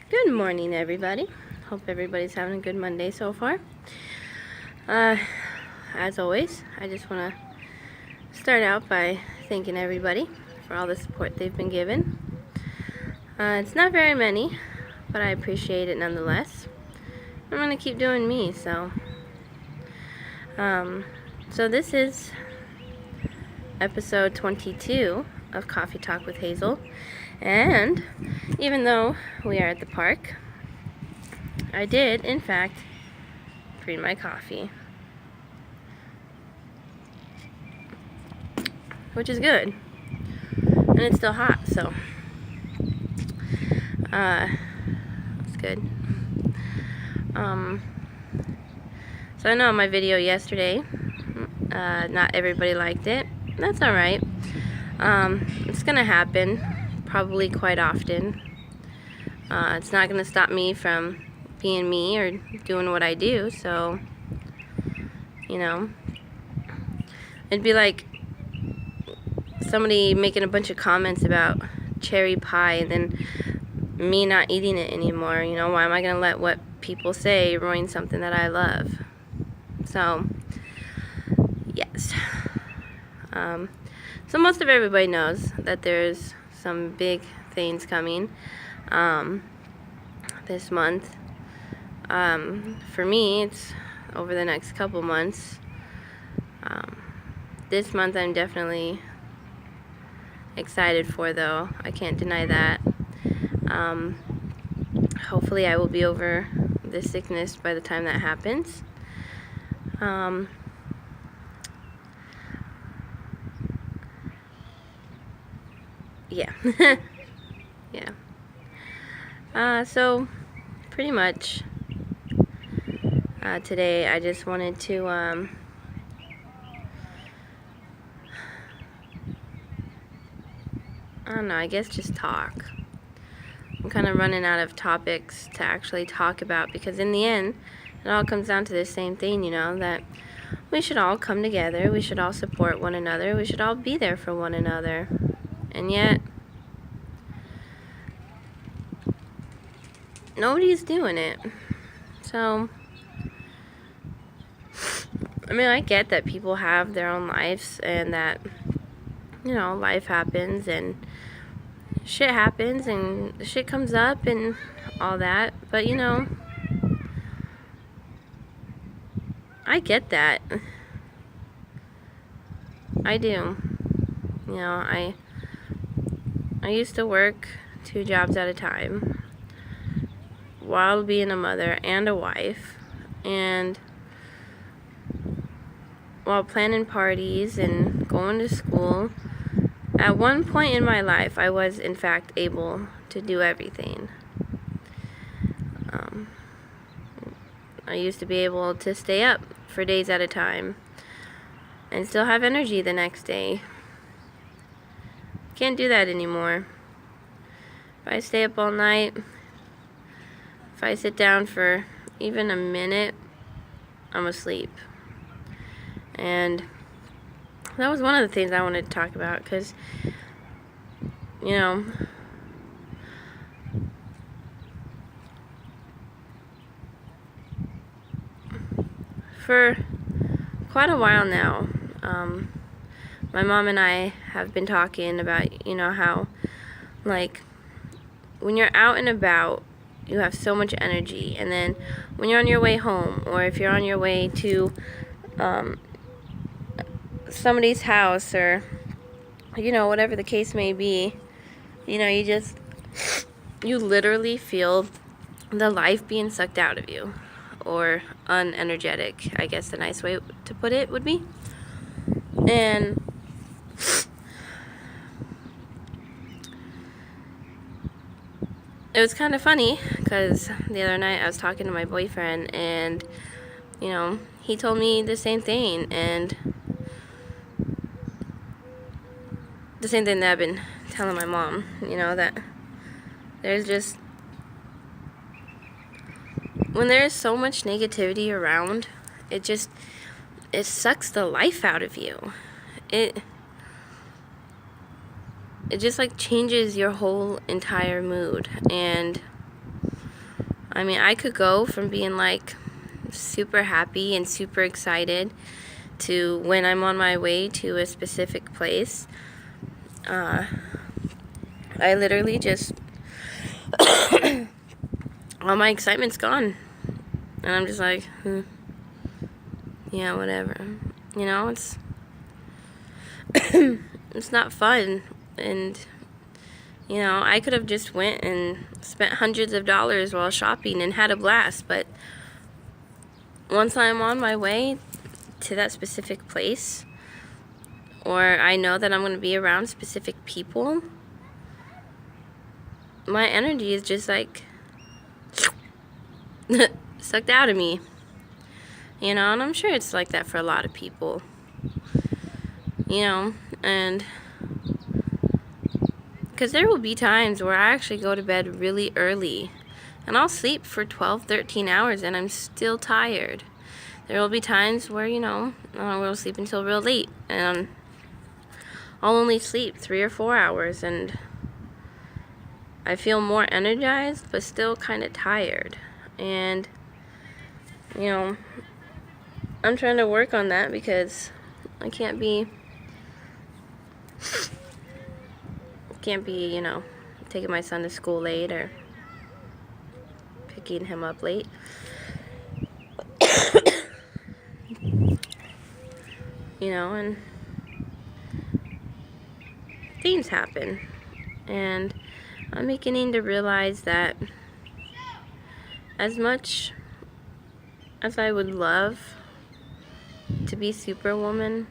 Good morning, everybody. Hope everybody's having a good Monday so far. As always, I just want to start out by thanking everybody for all the support they've been given. It's not very many, but I appreciate it nonetheless. I'm going to keep doing me, so this is episode 22 of Coffee Talk with Hazel. And even though we are at the park, I did, in fact, brew my coffee, which is good, and it's still hot, so it's good. So I know my video yesterday, not everybody liked it. That's alright. It's gonna happen probably quite often. It's not gonna stop me from being me or doing what I do, so you know, it'd be like somebody making a bunch of comments about cherry pie and then me not eating it anymore. You know, why am I gonna let what people say ruin something that I love? So yes. So most of everybody knows that there's some big things coming this month. For me, it's over the next couple months. This month I'm definitely excited for, though. I can't deny that. Hopefully I will be over this sickness by the time that happens. Yeah. Yeah. So pretty much today I just wanted to I don't know, I guess just talk. I'm kind of running out of topics to actually talk about, because in the end it all comes down to the same thing, you know, that we should all come together, we should all support one another, we should all be there for one another. And yet nobody's doing it. So I mean, I get that people have their own lives and that, you know, life happens and shit happens and shit comes up and all that, but you know, I get that. I do. You know, I used to work 2 jobs at a time while being a mother and a wife, and while planning parties and going to school. At one point in my life, I was in fact able to do everything. I used to be able to stay up for days at a time and still have energy the next day. Can't do that anymore. If I stay up all night, if I sit down for even a minute, I'm asleep. And that was one of the things I wanted to talk about, because, you know, for quite a while now, my mom and I have been talking about, you know, how, like, when you're out and about, you have so much energy, and then when you're on your way home, or if you're on your way to somebody's house, or, you know, whatever the case may be, you know, you literally feel the life being sucked out of you, or unenergetic, I guess the nice way to put it would be. And it was kind of funny, because the other night I was talking to my boyfriend, and, you know, he told me the same thing, and the same thing that I've been telling my mom, you know, that there's just, when there's so much negativity around, it sucks the life out of you. It just like changes your whole entire mood. And I mean, I could go from being like super happy and super excited to when I'm on my way to a specific place, I literally just all my excitement's gone, and I'm just like, yeah, whatever. You know, it's it's not fun. And you know, I could have just went and spent hundreds of dollars while shopping and had a blast, but once I'm on my way to that specific place, or I know that I'm going to be around specific people, my energy is just like sucked out of me. You know, and I'm sure it's like that for a lot of people. You know, and because there will be times where I actually go to bed really early and I'll sleep for 12, 13 hours and I'm still tired. There will be times where, you know, we'll sleep until real late and I'll only sleep 3 or 4 hours and I feel more energized but still kind of tired. And, you know, I'm trying to work on that because I can't be, you know, taking my son to school late or picking him up late. You know, and things happen. And I'm beginning to realize that as much as I would love to be Superwoman,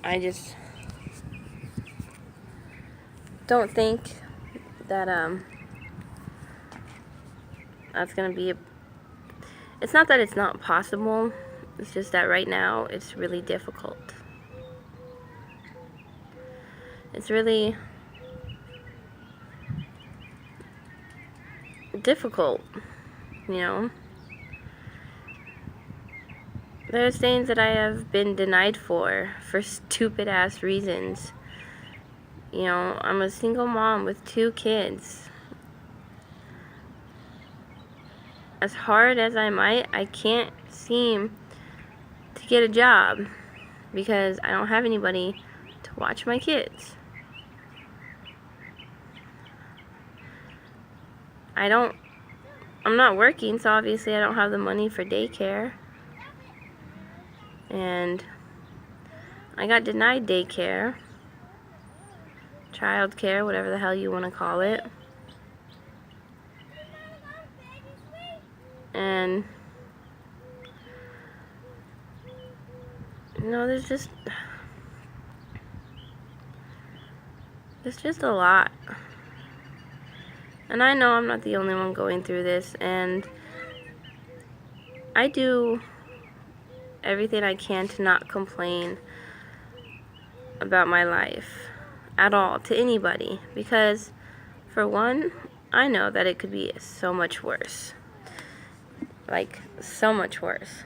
I just don't think that that's gonna be it's not that it's not possible, it's just that right now it's really difficult. It's really difficult, you know. There's things that I have been denied for stupid ass reasons. You know, I'm a single mom with 2 kids. As hard as I might, I can't seem to get a job because I don't have anybody to watch my kids. I'm not working, so obviously I don't have the money for daycare. And I got denied daycare, childcare, whatever the hell you want to call it. And you know, there's just a lot. And I know I'm not the only one going through this, and I do everything I can to not complain about my life at all to anybody, because for one, I know that it could be so much worse. Like, so much worse.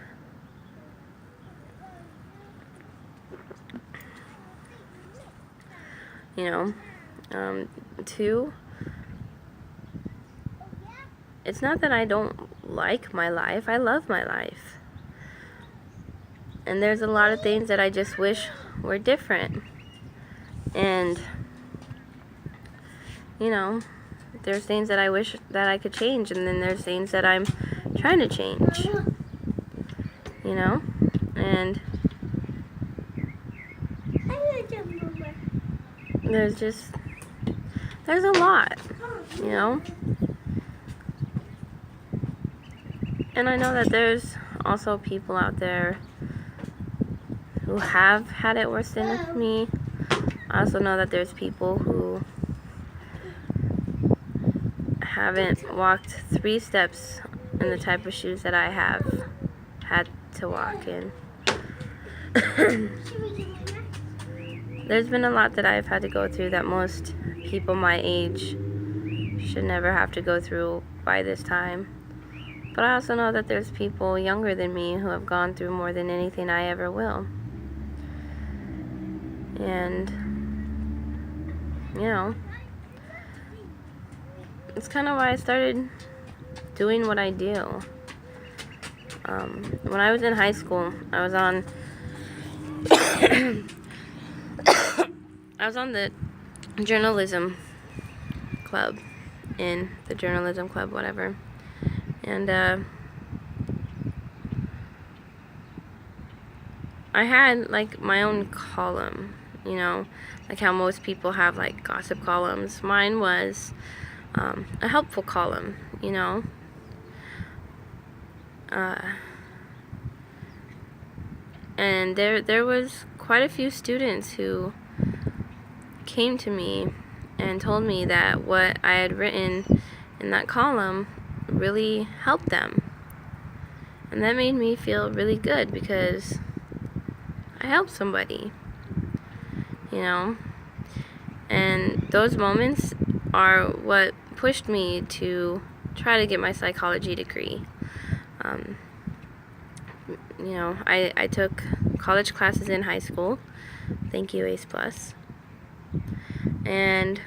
You know, 2, it's not that I don't like my life. I love my life. And there's a lot of things that I just wish were different. And, you know, there's things that I wish that I could change, and then there's things that I'm trying to change. You know? And there's a lot, you know? And I know that there's also people out there who have had it worse than me. I also know that there's people who haven't walked 3 steps in the type of shoes that I have had to walk in. There's been a lot that I've had to go through that most people my age should never have to go through by this time. But I also know that there's people younger than me who have gone through more than anything I ever will. And, you know, it's kind of why I started doing what I do. When I was in high school, I was on the journalism club, in the journalism club, whatever. And I had like my own column, you know, like how most people have like gossip columns. Mine was a helpful column, you know. And there was quite a few students who came to me and told me that what I had written in that column really helped them. And that made me feel really good because I helped somebody, you know. And those moments are what pushed me to try to get my psychology degree. You know, I took college classes in high school. Thank you, ACE Plus. And,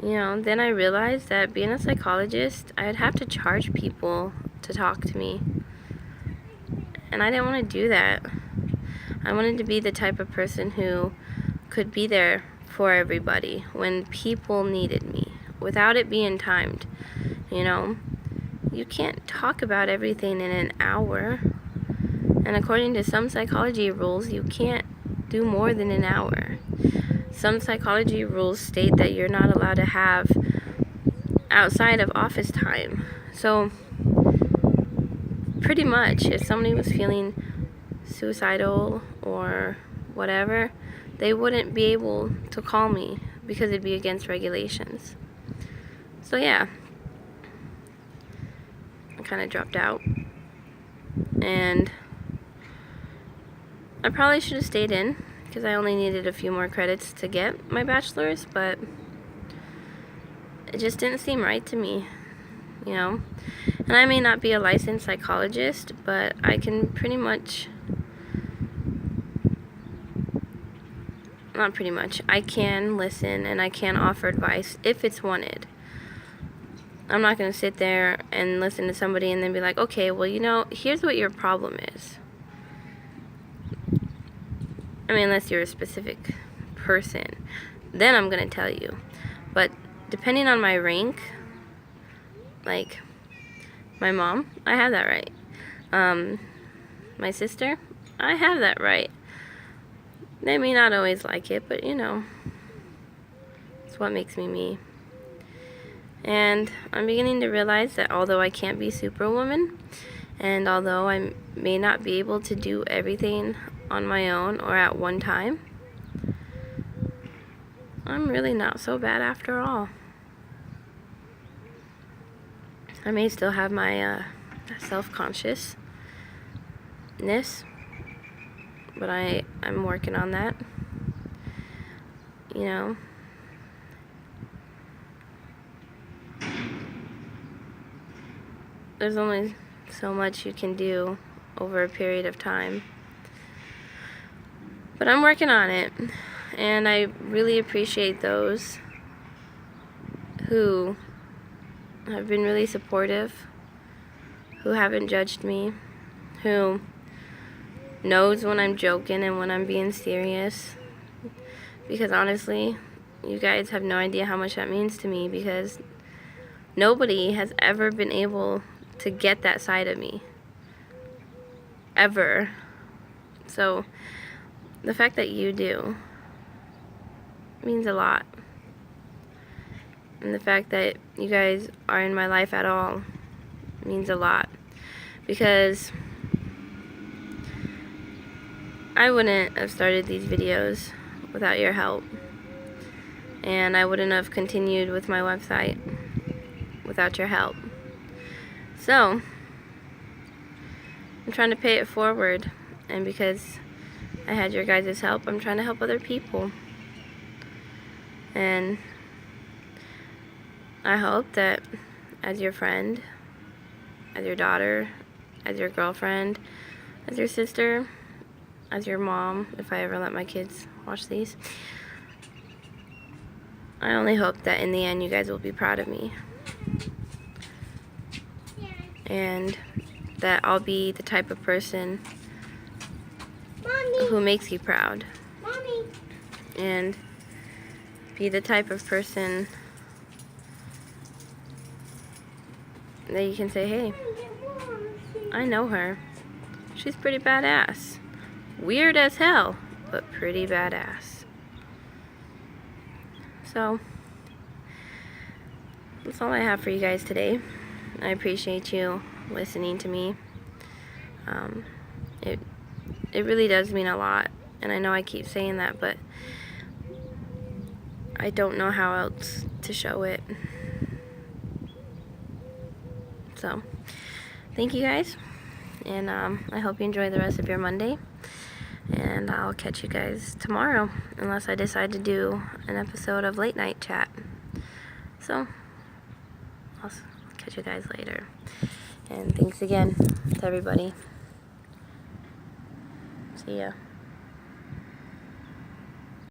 you know, then I realized that being a psychologist, I'd have to charge people to talk to me. And I didn't want to do that. I wanted to be the type of person who could be there for everybody when people needed me, without it being timed, you know. You can't talk about everything in an hour. And according to some psychology rules, you can't do more than an hour. Some psychology rules state that you're not allowed to have outside of office time. So, pretty much, if somebody was feeling suicidal or whatever, they wouldn't be able to call me because it'd be against regulations. So, yeah. I kind of dropped out, and I probably should have stayed in because I only needed a few more credits to get my bachelor's, but it just didn't seem right to me, you know. And I may not be a licensed psychologist, but I can pretty much, not pretty much, I can listen and I can offer advice if it's wanted. I'm not going to sit there and listen to somebody and then be like, okay, well, you know, here's what your problem is. I mean, unless you're a specific person, then I'm going to tell you. But depending on my rank, like my mom, I have that right. My sister, I have that right. They may not always like it, but you know, it's what makes me me. And I'm beginning to realize that although I can't be Superwoman, and although I may not be able to do everything on my own or at one time, I'm really not so bad after all. I may still have my self-consciousness, but I'm working on that, you know. There's only so much you can do over a period of time. But I'm working on it, and I really appreciate those who have been really supportive, who haven't judged me, who knows when I'm joking and when I'm being serious. Because honestly, you guys have no idea how much that means to me, because nobody has ever been able to get that side of me. Ever. So, the fact that you do means a lot. And the fact that you guys are in my life at all means a lot. Because I wouldn't have started these videos without your help. And I wouldn't have continued with my website without your help. So, I'm trying to pay it forward, and because I had your guys' help, I'm trying to help other people. And I hope that as your friend, as your daughter, as your girlfriend, as your sister, as your mom, if I ever let my kids watch these, I only hope that in the end you guys will be proud of me. And that I'll be the type of person who makes you proud. And be the type of person that you can say, hey, I know her. She's pretty badass. Weird as hell, but pretty badass. So, that's all I have for you guys today. I appreciate you listening to me. It really does mean a lot, and I know I keep saying that, but I don't know how else to show it. So, thank you guys, and I hope you enjoy the rest of your Monday, and I'll catch you guys tomorrow, unless I decide to do an episode of Late Night Chat. So, I'll catch you guys later, and thanks again to everybody. See ya.